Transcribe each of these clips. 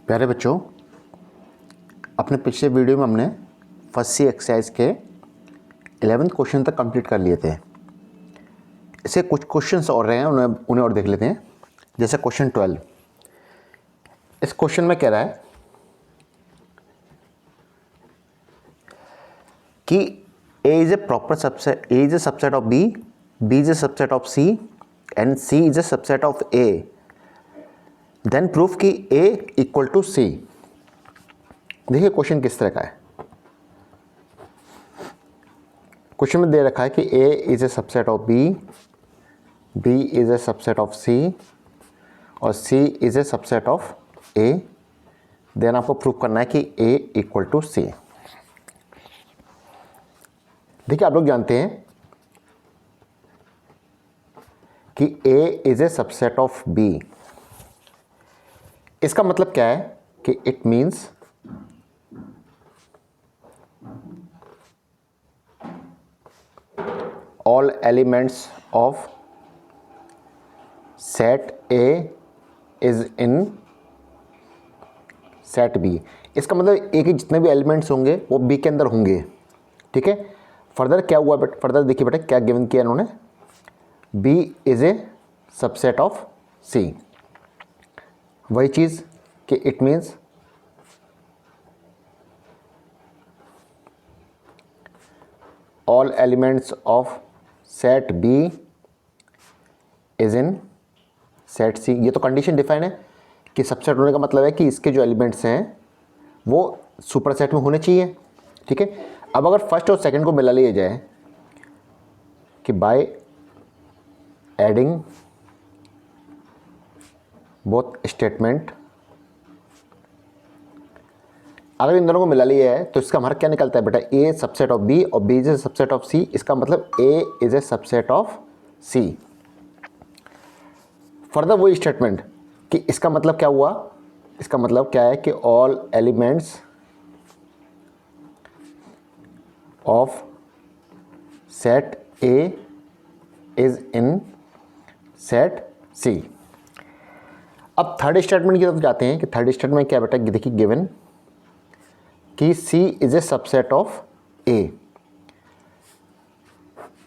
प्यारे बच्चों, अपने पिछले वीडियो में हमने फर्स्ट सी एक्सरसाइज के 11th क्वेश्चन तक कंप्लीट कर लिए थे। इसे कुछ क्वेश्चंस और रहे हैं, उन्हें और देख लेते हैं। जैसे क्वेश्चन 12, इस क्वेश्चन में कह रहा है कि A is a proper subset, A is a subset of B, B is a subset of C and C is a subset of A। Then proof कि A इक्वल टू C। देखिए question किस तरह का है। Question में दे रखा है कि A is a subset of B, B is a subset of C और C is a subset of A। Then आपको प्रूफ करना है कि A इक्वल टू C। देखिए आप लोग जानते हैं कि A is a subset of B। इसका मतलब क्या है कि it means all elements of set A is in set B। इसका मतलब A के जितने भी एलिमेंट्स होंगे वो B के अंदर होंगे। ठीक है, फर्दर क्या हुआ बेटा, फर्दर देखिए बेटा क्या गिवन किया इन्होंने, B is a subset of C। वही चीज़ कि it means all elements of set B is in set C। ये तो कंडीशन डिफाइन है कि सबसेट होने का मतलब है कि इसके जो एलिमेंट्स हैं वो सुपर सेट में होने चाहिए। ठीक है, अब अगर फर्स्ट और सेकंड को मिला लिया जाए कि बाय एडिंग बोथ स्टेटमेंट, अगर इन दोनों को मिला लिया है तो इसका हमारा क्या निकलता है बेटा, A सबसेट ऑफ B और B is a subset of C। इसका मतलब A is a subset of C। Further वही स्टेटमेंट कि इसका मतलब क्या हुआ, इसका मतलब क्या है कि all elements of set A is in set C। अब थर्ड स्टेटमेंट की तरफ जाते हैं कि थर्ड स्टेटमेंट क्या बेटा, देखिए गिवन कि C is a subset of A।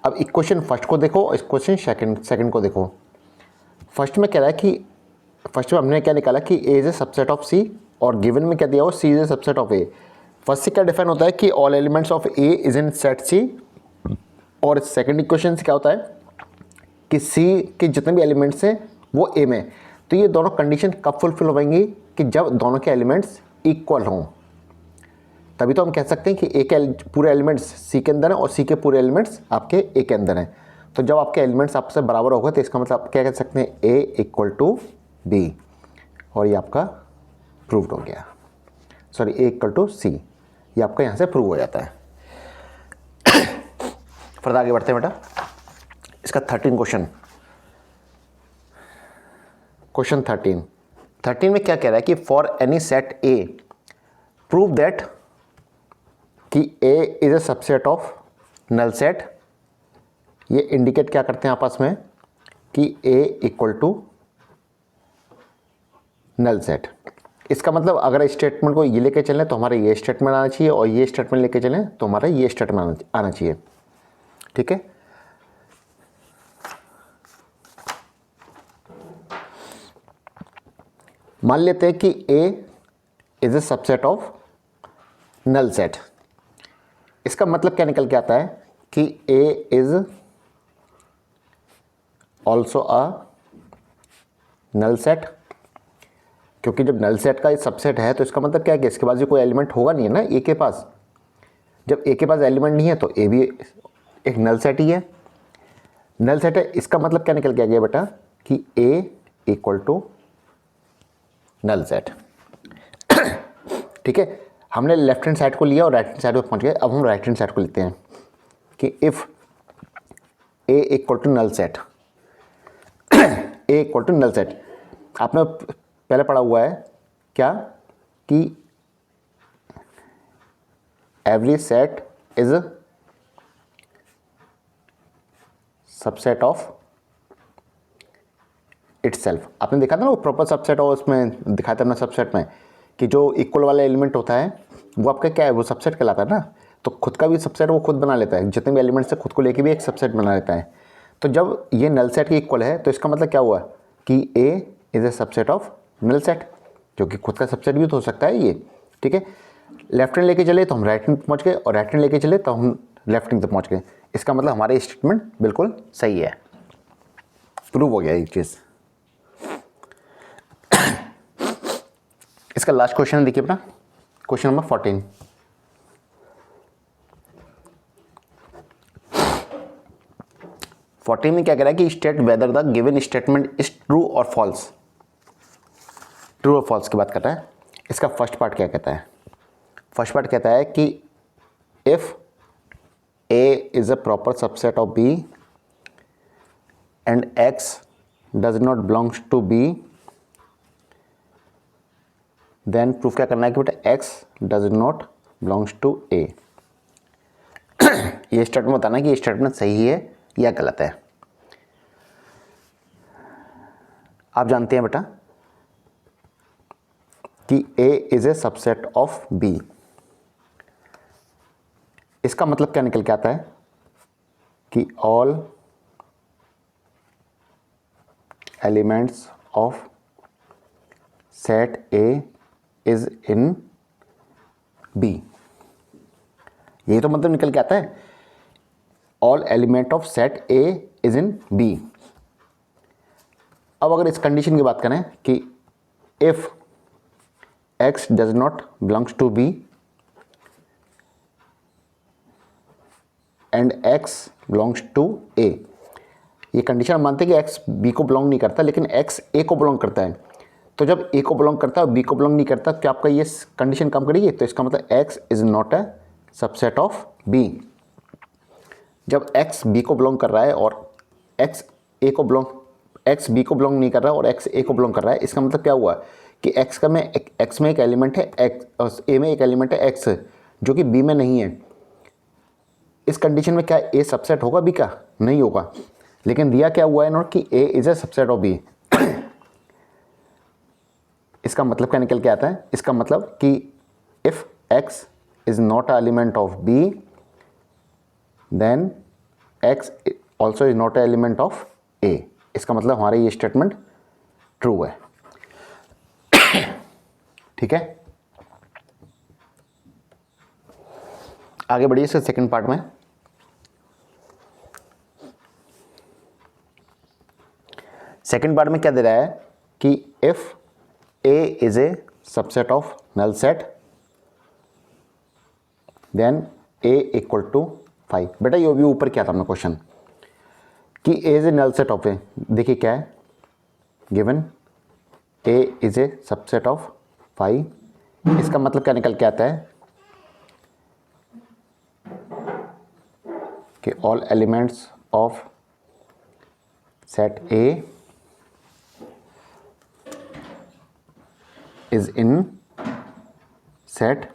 अब इक्वेशन फर्स्ट को देखो और इक्वेशन सेकंड को देखो। फर्स्ट में कह रहा है कि फर्स्ट में हमने क्या निकाला कि A is a subset of C और गिवन में क्या दिया हो, C is a subset of A। First से क्या डिफाइन होता है कि all elements of A is in set C, और सेकंड इक्वेशन से क्या होता है कि C के जितने भी एलिमेंट्स हैं वो A में। तो ये दोनों कंडीशन कब फुलफिल हो पाएंगी कि जब दोनों के एलिमेंट्स इक्वल हों, तभी तो हम कह सकते हैं कि A के पूरे एलिमेंट्स C के अंदर हैं और C के पूरे एलिमेंट्स आपके A के अंदर हैं। तो जब आपके एलिमेंट्स आपसे बराबर होगा तो इसका मतलब आप क्या कह सकते हैं, A इक्वल टू B, और ये आपका प्रूव्ड हो गया। Sorry, A equal to C, ये आपका यहाँ से प्रूव हो जाता है। फर्दर आगे बढ़ते हैं बेटा। इसका 13 क्वेश्चन 13 में क्या कह रहा है कि for any set A prove that कि A is a subset of null set. ये इंडिकेट क्या करते हैं आपस में कि A equal to null set. इसका मतलब अगर स्टेटमेंट को ये लेके चलें तो हमारा ये स्टेटमेंट आना चाहिए और ये स्टेटमेंट लेके चलें तो हमारा ये स्टेटमेंट आना चाहिए। ठीक है, मान लेते हैं कि A is a subset of null set. इसका मतलब क्या निकल के आता है कि A is also a null set, क्योंकि जब नल सेट का सबसेट है तो इसका मतलब क्या है कि इसके पास भी कोई एलिमेंट होगा नहीं है ना A के पास। जब A के पास एलिमेंट नहीं है तो A भी एक नल सेट ही है, नल सेट है। इसका मतलब क्या निकल के आ गया बेटा कि A equal to null set. ठीक है, हमने लेफ्ट हैंड साइड को लिया और राइट हैंड साइड पे पहुंच गए। अब हम राइट हैंड साइड को लेते हैं कि if A equal to null set, A equal to null set, आपने पहले पढ़ा हुआ है क्या कि every set is subset of itself. आपने देखा था ना वो प्रॉपर सबसेट, और उसमें दिखाया था अपना सबसेट में कि जो इक्वल वाला एलिमेंट होता है वो आपका क्या है, वो सबसेट कहलाता है ना। तो खुद का भी सबसेट वो खुद बना लेता है, जितने भी एलिमेंट्स है खुद को लेके भी एक सबसेट बना लेता है। तो जब ये नल सेट के इक्वल है तो इसका मतलब क्या हुआ कि A is a subset of null set, जो कि खुद का सबसेट भी तो हो सकता है ये। ठीक है, लेफ्ट हैंड लेके चले तो हम राइट हैंड पहुंच गए, और राइट हैंड लेके चले तो हम लेफ्ट हैंड तक पहुंच गए। इसका मतलब हमारे स्टेटमेंट बिल्कुल सही है, प्रूव हो गया ये चीज़। इसका लास्ट क्वेश्चन देखिए अपना, क्वेश्चन नंबर 14। में क्या कह रहा है कि state whether the given statement is true और फॉल्स। ट्रू और फॉल्स की बात कर रहा है। इसका फर्स्ट पार्ट क्या कहता है? फर्स्ट पार्ट कहता है कि if A is a proper subset of B and X does not belongs to B, then proof क्या करना है कि बेटा X does not belongs to A। ये स्टेटमेंट बताना है कि ये स्टेटमेंट सही है या गलत है। आप जानते हैं बेटा कि A is a subset of B। इसका मतलब क्या निकल के आता है कि all elements of set A is in B. यही तो मतलब निकल के आता है, all element of set A is in B. अब अगर इस कंडीशन की बात करें कि if X does not belongs to B and x belongs to a, ये कंडीशन हम मानते हैं कि x b को बिलोंग नहीं करता, लेकिन x a को बिलोंग करता है। तो जब a को बिलोंग करता है और b को बिलोंग नहीं करता, क्या आपका ये कंडीशन काम करेगी? तो इसका मतलब x is not a subset of b। जब x b को बिलोंग कर रहा है और x b को बिलोंग नहीं कर रहा है और x a को बिलोंग कर रहा है, इसका मतलब क्या हुआ कि x में एक एलिमेंट है x, a में एक एलिमेंट है x जो कि b में नहीं है। इस कंडीशन में क्या ए सबसेट होगा बी का? नहीं होगा। लेकिन दिया क्या हुआ है नोट कि A is a subset of B. इसका मतलब क्या निकल के आता है? इसका मतलब कि if X is not a element of B then X also is not a element of A. इसका मतलब हमारा ये स्टेटमेंट ट्रू है। ठीक है, आगे बढ़िए इसके सेकंड पार्ट में। सेकेंड पार्ट में क्या दे रहा है कि if A is a subset of null set then A equal to 5। बेटा ये भी ऊपर क्या था अपना क्वेश्चन कि A is a null set of A. देखिए क्या है given, A is a subset of 5। इसका मतलब क्या निकल के आता है कि all elements of set A is in set,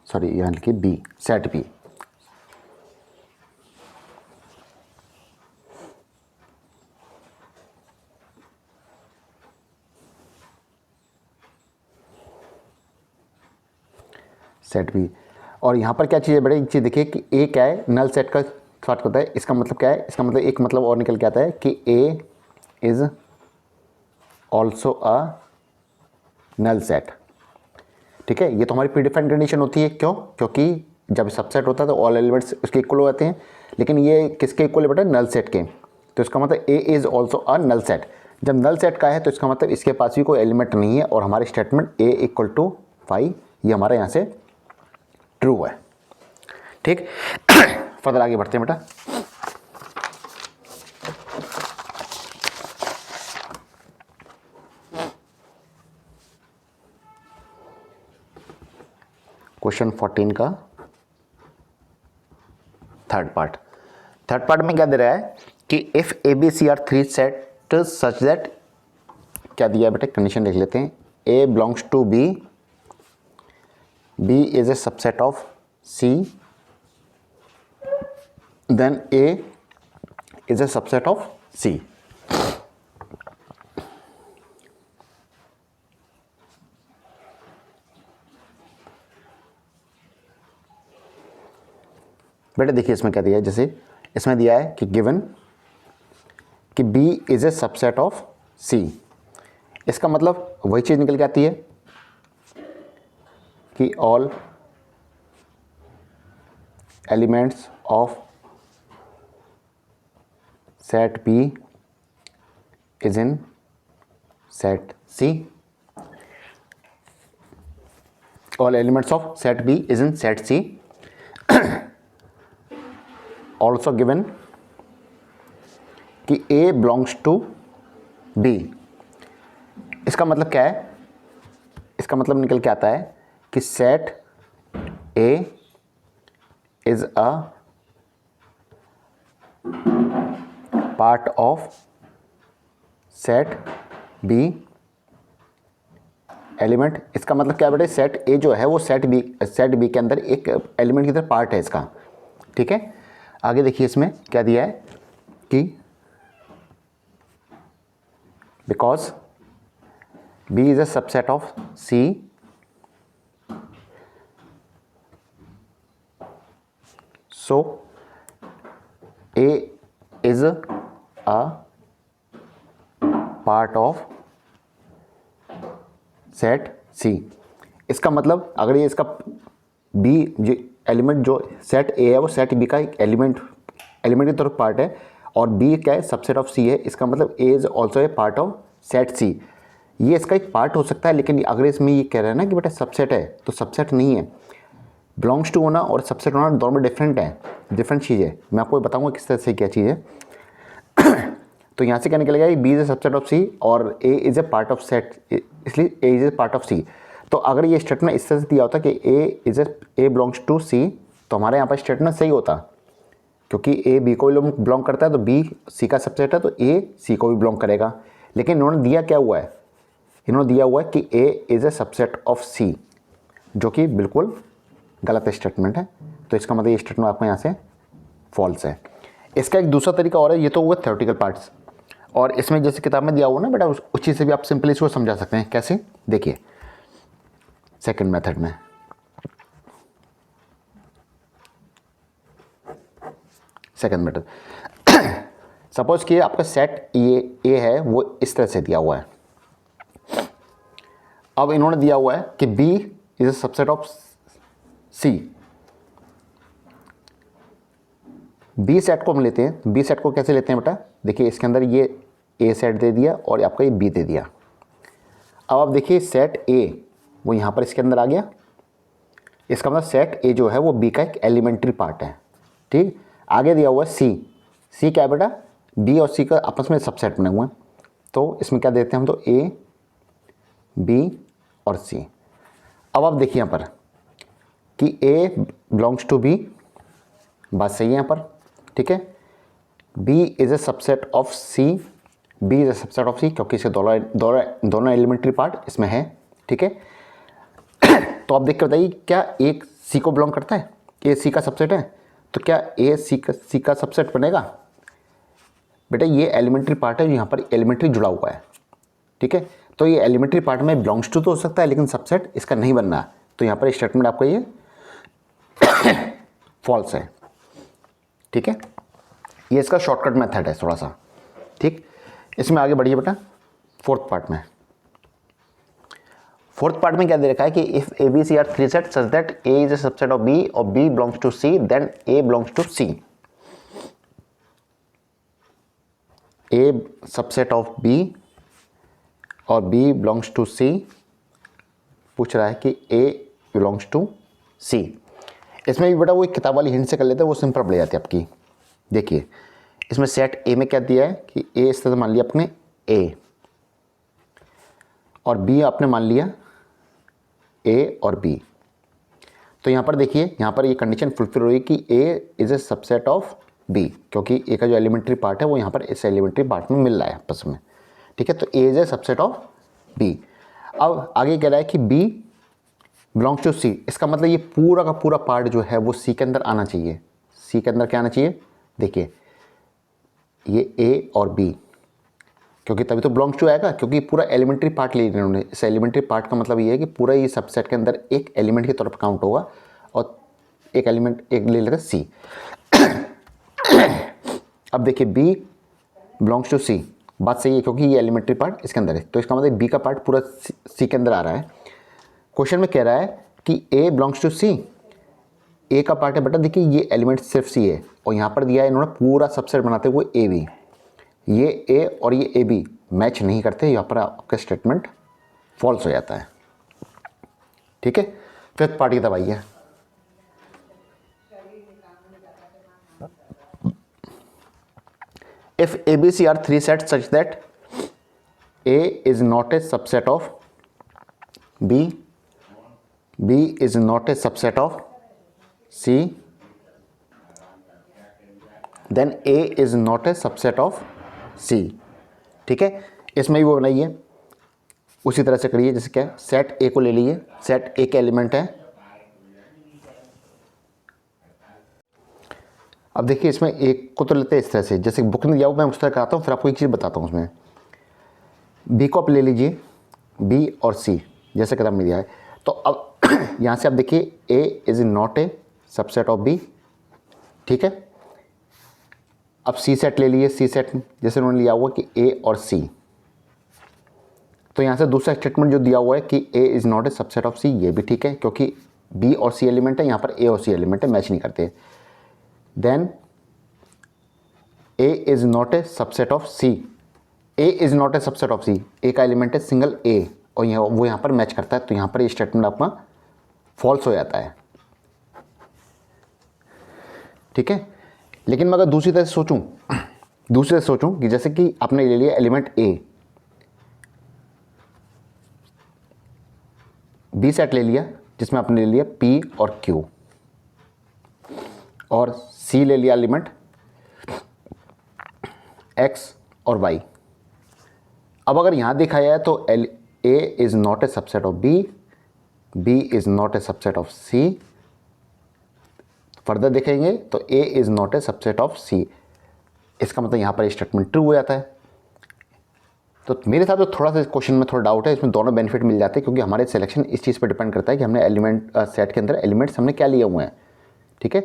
sorry यहाँ लिखिए B, set B. Set B. और यहाँ पर क्या चीज़ है बेटा, एक चीज़ देखिए कि ए क्या है, नल सेट का स्टार्ट करता है। इसका मतलब क्या है? इसका मतलब एक मतलब और निकल के आता है कि A is also a null set. ठीक है, ये तो हमारी प्रीडिफाइंड कंडीशन होती है। क्यों? क्योंकि जब सबसेट होता है तो ऑल एलिमेंट्स उसके इक्वल हो जाते हैं, लेकिन ये किसके इक्वल है बेटा? नल सेट के। तो इसका मतलब A is also a null set. जब नल सेट का है तो इसका मतलब इसके पास भी कोई एलिमेंट नहीं है, और हमारे स्टेटमेंट ए इक्वल टू 5 ये हमारे यहाँ से ट्रू है। ठीक, फर्दर आगे बढ़ते हैं बेटा। क्वेश्चन 14 का थर्ड पार्ट में क्या दे रहा है कि if A B C are 3 set such that, क्या दिया है बेटा? कंडीशन देख लेते हैं। A belongs to B, B is a subset of C, then A is a subset of C. बेटा देखिए इसमें क्या दिया है, जैसे इसमें दिया है कि गिवन कि B is a subset of C। इसका मतलब वही चीज़ निकल के आती है कि all elements of set B is in set C। All elements of set B is in set C। Also given कि A बिलोंग्स टू B। इसका मतलब क्या है, इसका मतलब निकल के आता है कि set A is a part of set B element. इसका मतलब क्या बेटे, सेट A जो है वो सेट B के अंदर एक एलिमेंट की तरह पार्ट है इसका, ठीक है। आगे देखिए इसमें क्या दिया है कि because B is a subset of C, so A is a part of set C। इसका मतलब अगर ये इसका B जो एलिमेंट जो सेट A है वो सेट B का एक एलिमेंट की तरफ पार्ट है और B क्या है, सबसेट ऑफ C है। इसका मतलब A is also a part of set C। ये इसका एक पार्ट हो सकता है, लेकिन अगर इसमें ये कह रहा है ना कि बेटा सबसेट है, तो सबसेट नहीं है। बिलोंग्स टू होना और सबसेट होना दोनों में डिफरेंट है, डिफरेंट चीज़ है। मैं आपको बताऊंगा किस तरह से क्या चीज़ है। तो यहाँ से क्या निकलेगा, B is a subset of C और A is A part of set, इसलिए A is A part of C। तो अगर ये स्टेटमेंट इस तरह से दिया होता कि A बिलोंग्स टू C, तो हमारे यहाँ पर स्टेटमेंट सही होता, क्योंकि A B को भी बिलोंग करता है, तो B C का सबसेट है, तो A C को भी बिलोंग करेगा। लेकिन इन्होंने दिया क्या हुआ है, इन्होंने दिया हुआ है कि A is a subset of C, जो कि बिल्कुल गलत स्टेटमेंट है। तो इसका मतलब ये स्टेटमेंट आपको यहाँ से फॉल्स है। इसका एक दूसरा तरीका और है, ये तो हुआ थ्योरेटिकल पार्ट्स, और इसमें जैसे किताब में दिया हुआ ना बेटा, उस चीज़ से भी आप सिंपली इसको समझा सकते हैं। कैसे, देखिए सेकंड मेथड में सेकंड मेथड सपोज कि आपका सेट ए है वो इस तरह से दिया हुआ है। अब इन्होंने दिया हुआ है कि B is a subset of C। B set को हम लेते हैं, B सेट को कैसे लेते हैं बेटा, देखिए इसके अंदर ये A सेट दे दिया और आपका ये B दे दिया। अब आप देखिए सेट A वो यहाँ पर इसके अंदर आ गया। इसका मतलब सेट A जो है वो B का एक एलिमेंट्री पार्ट है, ठीक। आगे दिया हुआ है C क्या है बेटा, B और C का आपस में सबसेट बने हुए हैं। तो इसमें क्या देते हैं हम, तो A B और C। अब आप देखिए यहाँ पर कि A बिलोंग्स टू B, बात सही है यहाँ पर, ठीक है। B is a subset of C, B is a subset of C, क्योंकि इसे दोनों एलिमेंट्री पार्ट इसमें है, ठीक है। तो आप देख के बताइए क्या एक C को बिलोंग करता है, A C का सबसेट है, तो क्या A C का सबसेट बनेगा बेटा। ये एलिमेंट्री पार्ट है, यहाँ पर एलिमेंट्री जुड़ा हुआ है, ठीक है। तो ये एलिमेंट्री पार्ट में बिलोंग्स टू तो हो सकता है, लेकिन सबसेट इसका नहीं बनना। तो यहाँ पर स्टेटमेंट आपका ये फॉल्स है, ठीक है। ये इसका शॉर्टकट मेथड है थोड़ा सा, ठीक। इसमें आगे बढ़िए बेटा फोर्थ पार्ट में। फोर्थ पार्ट में क्या दे रखा है कि if A B C are three set such that A is a subset of B और B belongs to C, then A belongs to C। A subset of B और B belongs to C, पूछ रहा है कि A belongs to C। इसमें भी बेटा वो एक किताब वाली हिंट से कर लेते हैं, वो सिंपल पड़ जाती है आपकी। देखिए इसमें सेट A में क्या दिया है कि A इस तरह मान लिया अपने A और B आपने मान लिया A और B। तो यहाँ पर देखिए, यहाँ पर ये कंडीशन फुलफिल हुई कि A is a subset of B, क्योंकि A का जो एलिमेंट्री पार्ट है वो यहाँ पर इस एलिमेंट्री पार्ट में मिल रहा है आपस में, ठीक है। तो A is a subset of B। अब आगे कह रहा है कि B बिलोंग्स टू C। इसका मतलब ये पूरा का पूरा पार्ट जो है वो C के अंदर आना चाहिए। C के अंदर क्या आना चाहिए, देखिए ये A और B, क्योंकि तभी तो बिलोंग्स टू आएगा, क्योंकि पूरा एलिमेंट्री पार्ट ले रहे हैं। इस एलिमेंट्री पार्ट का मतलब ये है कि पूरा ये सबसेट के अंदर एक एलिमेंट की तरफ काउंट होगा और एक एलिमेंट एक ले लेते हैं सी। अब देखिए बी बिलोंग्स टू सी, बात सही है क्योंकि ये एलिमेंट्री पार्ट इसके अंदर है, तो इसका मतलब बी का पार्ट पूरा सी के अंदर आ रहा है। क्वेश्चन में कह रहा है कि ए बिलोंग्स टू सी, ए का पार्ट है बेटा, देखिए ये एलिमेंट सिर्फ सी है और यहाँ पर दिया है इन्होंने पूरा सबसेट बनाते हुए ए बी, ये ए और ये ए बी मैच नहीं करते, यहाँ पर आपका स्टेटमेंट फॉल्स हो जाता है। ठीक है, फिफ्थ पार्ट की दबाइए। If ABC are three sets such that A is not a subset of B, B is not a subset of C, then A is not a subset of C। ठीक है, इसमें भी वो बनाइए, उसी तरह से करिए जैसे क्या, सेट A को ले लीजिए, सेट A के एलिमेंट है। अब देखिए इसमें एक को तो लेते हैं इस तरह से, जैसे बुक में दिया हुआ मैं उस तरह कराता हूँ, फिर आपको एक चीज़ बताता हूँ। उसमें बी को आप ले लीजिए, बी और सी जैसे किताब में दिया है, तो अब यहाँ से आप देखिए A is not a subset of B. ठीक है, अब सी सेट ले लीजिए, सी सेट जैसे उन्होंने लिया हुआ कि ए और सी, तो यहाँ से दूसरा स्टेटमेंट जो दिया हुआ है कि A is not a subset of C, ये भी ठीक है क्योंकि बी और सी एलिमेंट है, यहाँ पर ए और सी एलिमेंट है, मैच नहीं करते। Then A is not a subset of C, A is not a subset of C, A का एलिमेंट है सिंगल A और वो यहाँ पर मैच करता है, तो यहाँ पर ये स्टेटमेंट आपका फॉल्स हो जाता है। ठीक है, लेकिन मैं अगर दूसरी तरह से सोचूं कि जैसे कि आपने ले लिया एलिमेंट A, B सेट ले लिया जिसमें आपने ले लिया P और Q, और C ले लिया एलिमेंट X और Y। अब अगर यहाँ दिखाया है तो A is not a subset of B, B is not a subset of C, further देखेंगे तो A is not a subset of C, इसका मतलब यहाँ पर स्टेटमेंट ट्रू हो जाता है। तो मेरे साथ तो थोड़ा सा इस क्वेश्चन में थोड़ा डाउट है, इसमें दोनों बेनिफिट मिल जाते हैं क्योंकि हमारे सिलेक्शन इस चीज़ पर डिपेंड करता है कि हमने एलिमेंट सेट के अंदर एलिमेंट्स हमने क्या लिए हुए हैं। ठीक है,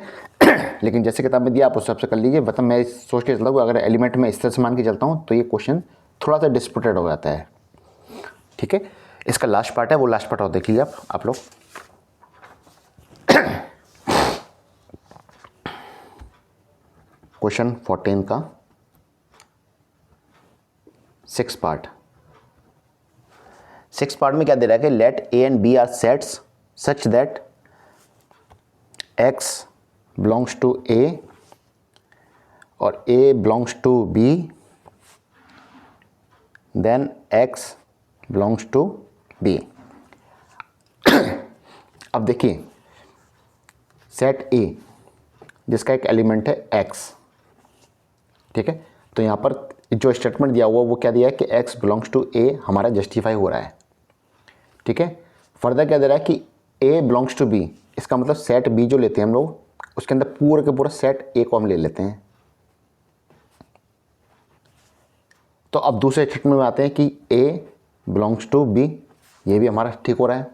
लेकिन जैसे किताब में दिया आप उस हिसाब से कर लीजिए। मतलब मैं सोच के चलता हूँ अगर एलिमेंट में इस तरह से मान के चलता हूँ तो ये क्वेश्चन थोड़ा सा डिस्प्यूटेड हो जाता है। ठीक है, इसका लास्ट पार्ट है, वो लास्ट पार्ट और देख लीजिए आप लोग। क्वेश्चन 14 का 6 पार्ट। 6 पार्ट में क्या दे रहा है कि let A and B are sets such that X belongs to A और A belongs to B, then X belongs to B। अब देखिए सेट A जिसका एक एलिमेंट है X, ठीक है, तो यहाँ पर जो स्टेटमेंट दिया हुआ वो क्या दिया है कि X belongs to A हमारा जस्टिफाई हो रहा है। ठीक है, फर्दर क्या दे रहा है कि A belongs to B, इसका मतलब सेट बी जो लेते हैं हम लोग उसके अंदर पूरा के पूरा सेट ए को हम ले लेते हैं। तो अब दूसरे स्टेटमेंट में आते हैं कि ए बिलोंग्स टू बी, ये भी हमारा ठीक हो रहा है।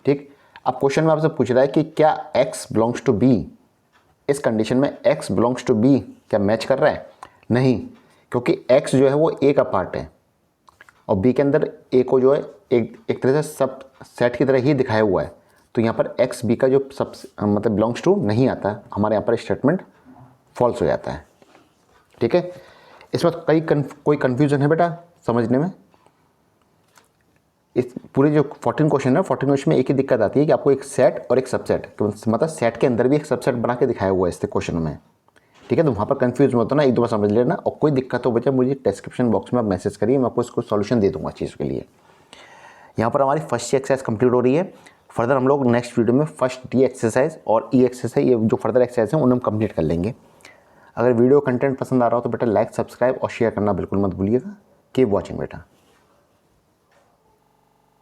ठीक, अब क्वेश्चन में आपसे पूछ रहा है कि क्या एक्स बिलोंग्स टू बी, इस कंडीशन में एक्स बिलोंग्स टू बी क्या मैच कर रहा है? नहीं, क्योंकि एक्स जो है वो ए का पार्ट है और बी के अंदर ए को जो है एक तरह से सब सेट की तरह ही दिखाया हुआ है, तो यहाँ पर एक्स बी का जो सब मतलब बिलोंग्स टू नहीं आता है, हमारे यहाँ पर स्टेटमेंट फॉल्स हो जाता है। ठीक है, इसमें कोई कन्फ्यूजन है बेटा समझने में? इस पूरे जो 14 क्वेश्चन है, 14 क्वेश्चन में एक ही दिक्कत आती है कि आपको एक सेट और एक सबसेट, मतलब सेट के अंदर भी एक सबसेट बना के दिखाया हुआ है इस क्वेश्चन में। ठीक है, तो वहाँ पर कन्फ्यूज मत होना, एक दो बार समझ लेना, और कोई दिक्कत हो बच्चा मुझे डिस्क्रिप्शन बॉक्स में आप मैसेज करिए, मैं आपको इसको सॉल्यूशन दे दूँगा चीज़ के लिए। यहाँ पर हमारी फर्स्ट एक्सरसाइज कंप्लीट हो रही है। फर्दर हम लोग नेक्स्ट वीडियो में फर्स्ट डी एक्सरसाइज और ई एक्सरसाइज, ये जो फर्दर एक्सरसाइज हैं उन्हें हम कंप्लीट कर लेंगे। अगर वीडियो कंटेंट पसंद आ रहा हो तो बेटा लाइक, सब्सक्राइब और शेयर करना बिल्कुल मत भूलिएगा। कीप वॉचिंग बेटा।